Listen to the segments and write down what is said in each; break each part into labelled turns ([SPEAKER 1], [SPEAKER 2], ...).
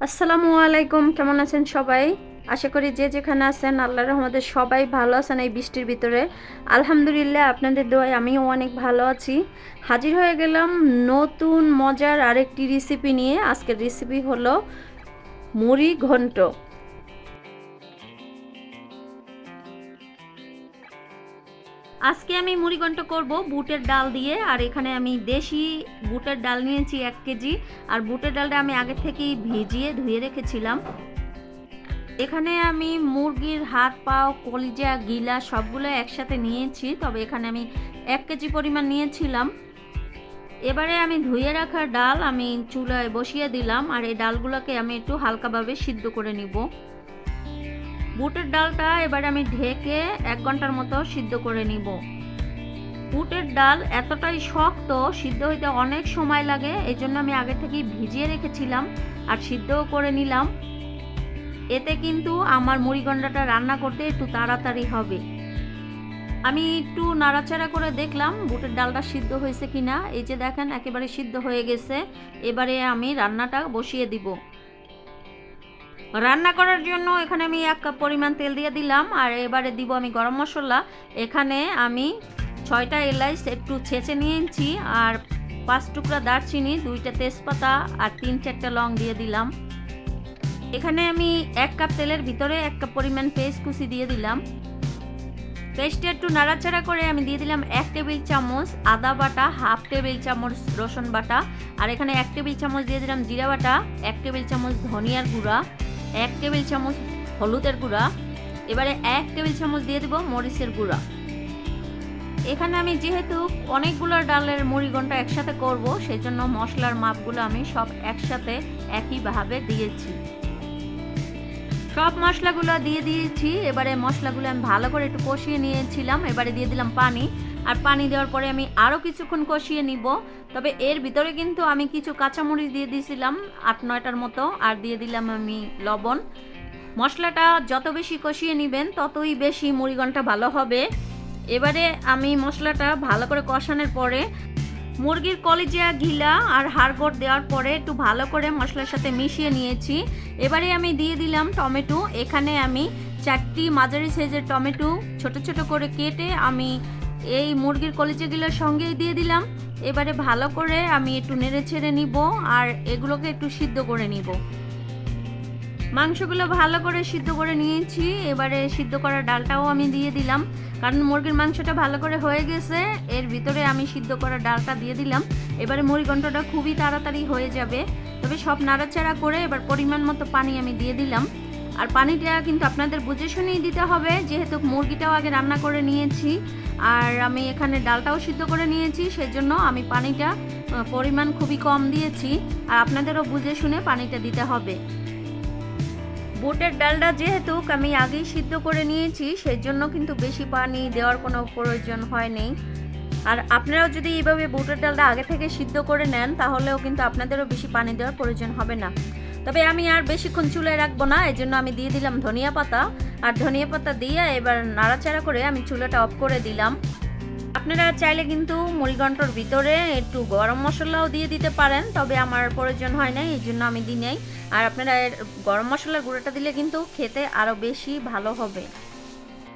[SPEAKER 1] আসসালামু আলাইকুম, কেমন আছেন সবাই? আশা করি যে যেখানে আছেন আল্লাহর রহমতে সবাই ভালো আছেন এই বৃষ্টির ভিতরে। আলহামদুলিল্লাহ, আপনাদের দোয়ায় আমিও অনেক ভালো আছি। হাজির হয়ে গেলাম নতুন মজার আরেকটি রেসিপি নিয়ে। আজকের রেসিপি হলো মুড়ি ঘন্ট। আজকে আমি মুড়িঘণ্ট করব বুটের ডাল দিয়ে। আর এখানে আমি দেশি বুটের ডাল নিয়েছি 1 কেজি। আর বুটের ডালটা আমি আগে থেকেই ভিজিয়ে ধুয়ে রেখেছিলাম। এখানে আমি মুরগির হাত পাও কলিজা গিলা সবগুলো একসাথে নিয়েছি, তবে এখানে আমি 1 কেজি পরিমাণ নিয়েছিলাম। এবারে আমি ধুয়ে রাখা ডাল আমি চুলায় বসিয়ে দিলাম, আর এই ডালগুলোকে আমি একটু হালকাভাবে সিদ্ধ করে নিব। বুটের ডালটা এবারে আমি ঢেকে 1 ঘন্টার মতো সিদ্ধ করে নিব। বুটের ডাল এতটাই শক্ত, সিদ্ধ হইতে অনেক সময় লাগে, এই জন্য আমি আগে থেকেই ভিজিয়ে রেখেছিলাম আর সিদ্ধও করে নিলাম। এতে কিন্তু আমার মুড়িঘণ্টটা রান্না করতে একটু তাড়াতাড়ি হবে। আমি একটু নাড়াচাড়া করে দেখলাম বুটের ডালটা সিদ্ধ হয়েছে কিনা। এই যে দেখেন একেবারে সিদ্ধ হয়ে গেছে। এবারে আমি রান্নাটা বসিয়ে দিব। রান্না করার জন্য এখানে আমি 1 কাপ পরিমাণ তেল দিয়ে দিলাম, আর এবারে দিব আমি গরম মশলা। এখানে আমি 6টা এলাচ একটু ছেঁচে নিয়েছি, আর 5 টুকরা দারচিনি, 2টা তেজপাতা আর 3-4টা লং দিয়ে দিলাম। এখানে আমি 1 কাপ তেলের ভিতরে 1 কাপ পরিমাণ পেঁয়াজ কুচি দিয়ে দিলাম। পেস্টটা একটু নাড়াচাড়া করে আমি দিয়ে দিলাম 1 টেবিল চামচ আদা বাটা, 1/2 টেবিল চামচ রসুন বাটা, আর এখানে 1 টেবিল চামচ দিয়ে দিলাম জিরা বাটা, 1 টেবিল চামচ ধনিয়ার গুঁড়া, 1 টেবিল চামচ হলুদের গুঁড়া। এবারে 1 টেবিল চামচ দিয়ে দেব মরিচের গুঁড়া। এখানে আমি যেহেতু অনেকগুলো ডালের মুড়িঘণ্ট একসাথে করব, সেজন্য মশলার মাপগুলো আমি সব একসাথে একইভাবে দিয়েছি। সব মশলাগুলো দিয়ে দিয়েছি। এবারে মশলাগুলো আমি ভালো করে একটু কষিয়ে নিয়েছিলাম। এবারে দিয়ে দিলাম পানি, আর পানি দেওয়ার পরে আমি আরও কিছুক্ষণ কষিয়ে নিব। তবে এর ভিতরে কিন্তু আমি কিছু কাঁচামরিচ দিয়ে দিয়েছিলাম 8-9টার মতো, আর দিয়ে দিলাম আমি লবণ। মশলাটা যত বেশি কষিয়ে নেবেন ততই বেশি মুড়িঘণ্টটা ভালো হবে। এবারে আমি মশলাটা ভালো করে কষানোর পরে মুরগির কলিজা ঘিলা আর হাড়গোড় দেওয়ার পরে একটু ভালো করে মশলার সাথে মিশিয়ে নিয়েছি। এবারে আমি দিয়ে দিলাম টমেটো। এখানে আমি 4টি মাঝারি সাইজের টমেটো ছোট ছোট করে কেটে আমি এই মুরগির কলিজাগুলোর সঙ্গেই দিয়ে দিলাম। এবারে ভালো করে আমি একটু নেড়ে ছেড়ে নিব, আর এগুলোকে একটু সিদ্ধ করে নিব। মাংসগুলো ভালো করে সিদ্ধ করে নিয়েছি। এবারে সিদ্ধ করা ডালটাও আমি দিয়ে দিলাম, কারণ মুরগির মাংসটা ভালো করে হয়ে গেছে। এর ভিতরে আমি সিদ্ধ করা ডালটা দিয়ে দিলাম। এবারে মুড়িঘণ্টটা খুবই তাড়াতাড়ি হয়ে যাবে। তবে সব নাড়াচাড়া করে এবার পরিমাণ মতো পানি আমি দিয়ে দিলাম। আর পানিটা কিন্তু আপনাদের বুঝে শুনেই দিতে হবে, যেহেতু মুরগিটাও আগে রান্না করে নিয়েছি আর আমি এখানে ডালটাও সিদ্ধ করে নিয়েছি, সেজন্য আমি পানিটা পরিমাণ খুবই কম দিয়েছি। আর আপনাদেরও বুঝে শুনে পানিটা দিতে হবে। বুটের ডালটা যেহেতু আমি আগেই সিদ্ধ করে নিয়েছি, সেই জন্য কিন্তু বেশি পানি দেওয়ার কোনো প্রয়োজন হয়নি। আর আপনারাও যদি এইভাবে বুটের ডালটা আগে থেকে সিদ্ধ করে নেন, তাহলেও কিন্তু আপনাদেরও বেশি পানি দেওয়ার প্রয়োজন হবে না। তবে আমি আর বেশিক্ষণ চুলায় রাখবো না, এই জন্য আমি দিয়ে দিলাম ধনিয়া পাতা। আর ধনিয়া পাতা দিয়ে এবার নাড়াচাড়া করে আমি চুলাটা অফ করে দিলাম। আপনারা চাইলে কিন্তু মুড়িঘণ্টর ভিতরে একটু গরম মশলাও দিয়ে দিতে পারেন, তবে আমার প্রয়োজন হয় না, এই জন্য আমি দিই নাই। আর আপনারা গরম মশলার গুঁড়োটা দিলে কিন্তু খেতে আরও বেশি ভালো হবে।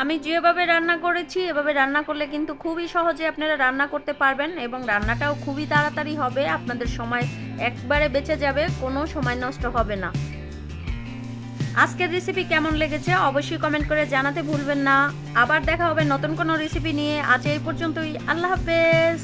[SPEAKER 1] আমি যেভাবে রান্না করেছি এভাবে রান্না করলে কিন্তু খুবই সহজে আপনারা রান্না করতে পারবেন, এবং রান্নাটাও খুবই তাড়াতাড়ি হবে। আপনাদের সময় একবারে বেঁচে যাবে, কোনো সময় নষ্ট হবে না। আজকের রেসিপি কেমন লেগেছে অবশ্যই কমেন্ট করে জানাতে ভুলবেন না। আবার দেখা হবে নতুন কোনো রেসিপি নিয়ে। আজ এই পর্যন্তই। আল্লাহ হাফেজ।